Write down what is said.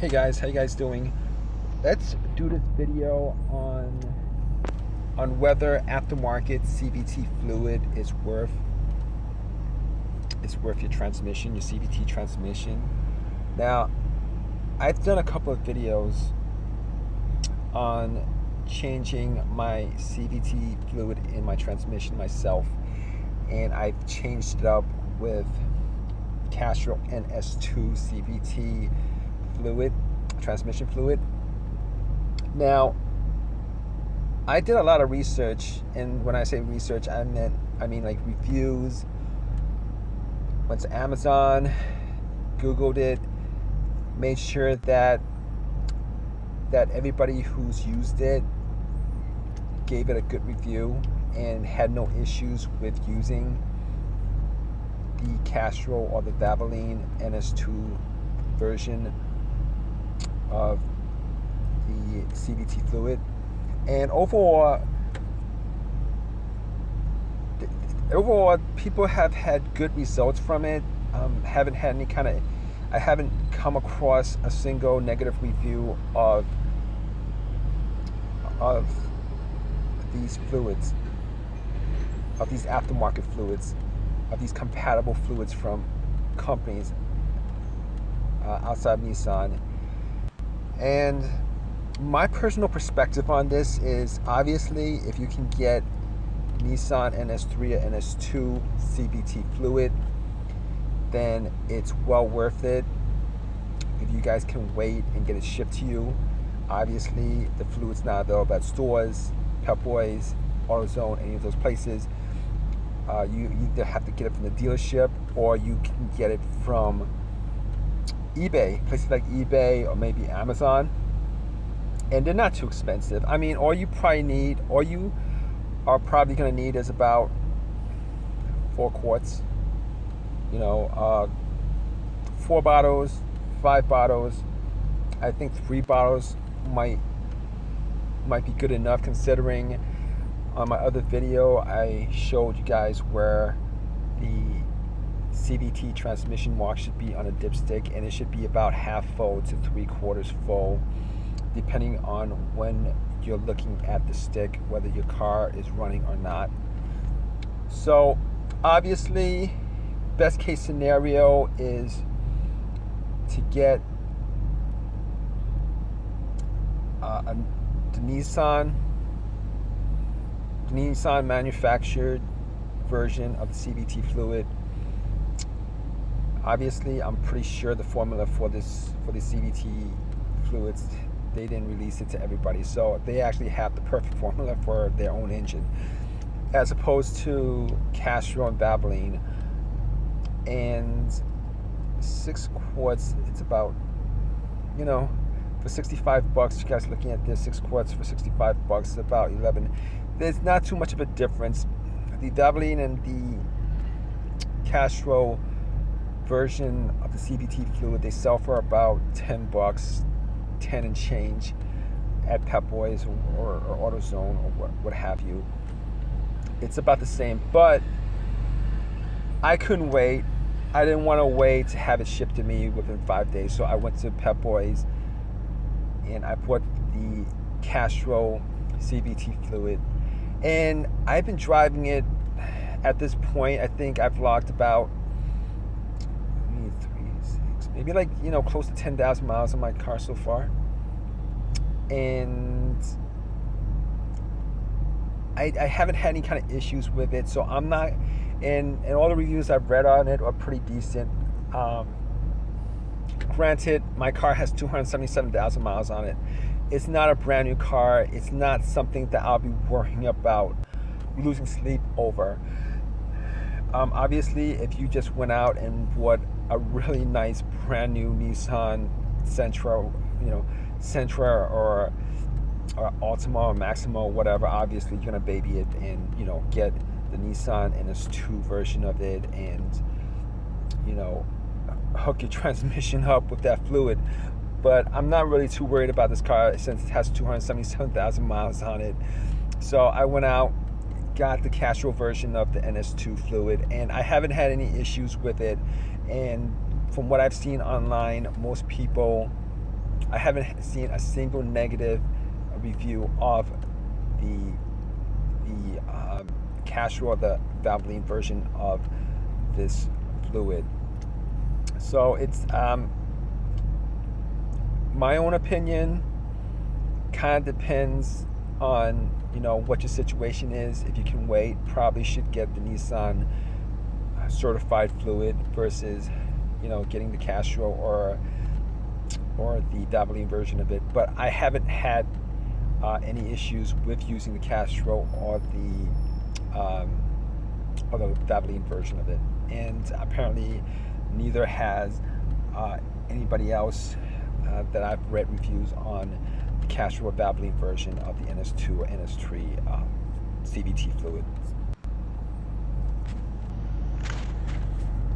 Hey guys, how you guys doing? Let's do this video on whether aftermarket CVT fluid is worth your transmission, your CVT transmission. Now, I've done a couple of videos on changing my CVT fluid in my transmission myself, and I've changed it up with Castro NS2 CVT fluid, transmission fluid. Now, I did a lot of research, and when I say research, I mean like reviews. Went to Amazon, Googled it, made sure that everybody who's used it gave it a good review and had no issues with using the Castro or the Valvoline NS2 version of the CVT fluid. And overall people have had good results from it. I haven't come across a single negative review of these fluids, of these aftermarket fluids, of these compatible fluids from companies outside of Nissan. And my personal perspective on this is, obviously, if you can get Nissan NS3 or NS2 CVT fluid, then it's well worth it. If you guys can wait and get it shipped to you, obviously the fluid's not available at stores, Pep Boys, AutoZone, any of those places. You either have to get it from the dealership, or you can get it from eBay, places like eBay or maybe Amazon, and they're not too expensive. I mean, all you are probably going to need is about 4 quarts, 4 bottles, 5 bottles. I think 3 bottles might be good enough, considering on my other video I showed you guys where the CVT transmission mark should be on a dipstick, and it should be about half full to 3/4 full, depending on when you're looking at the stick, whether your car is running or not. So obviously, best case scenario is to get the Nissan manufactured version of the CVT fluid. Obviously, I'm pretty sure the formula for the CVT fluids, they didn't release it to everybody, so they actually have the perfect formula for their own engine, as opposed to Castro and Valvoline. And 6 quarts, it's about, for $65, you guys looking at this, 6 quarts for $65, about 11. There's not too much of a difference. The Valvoline and the Castro version of the CVT fluid, they sell for about $10, 10 and change at Pep Boys or AutoZone or what have you. It's about the same, but I couldn't wait. I didn't want to wait to have it shipped to me within 5 days, so I went to Pep Boys and I bought the Castro CVT fluid, and I've been driving it. At this point, I think I've logged about maybe close to 10,000 miles on my car so far, and I haven't had any kind of issues with it. So I'm not, and all the reviews I've read on it are pretty decent. Granted, my car has 277,000 miles on it. It's not a brand new car. It's not something that I'll be worrying about losing sleep over. Obviously, if you just went out and bought a really nice brand new Nissan Sentra, or Altima or Maxima or whatever, obviously you're gonna baby it and get the Nissan NS2 version of it, and hook your transmission up with that fluid. But I'm not really too worried about this car since it has 277,000 miles on it. So I went out, got the Castro version of the NS2 fluid, and I haven't had any issues with it. And from what I've seen online, most people I haven't seen a single negative review of the Castro, or the Valvoline version of this fluid. So it's my own opinion. Kind of depends on, you know, what your situation is. If you can wait, probably should get the Nissan certified fluid versus, you know, getting the Castro or the Valvoline version of it. But I haven't had any issues with using the Castro or the Valvoline version of it, and apparently neither has anybody else that I've read reviews on the Castro or Valvoline version of the NS2 or NS3 CVT fluid.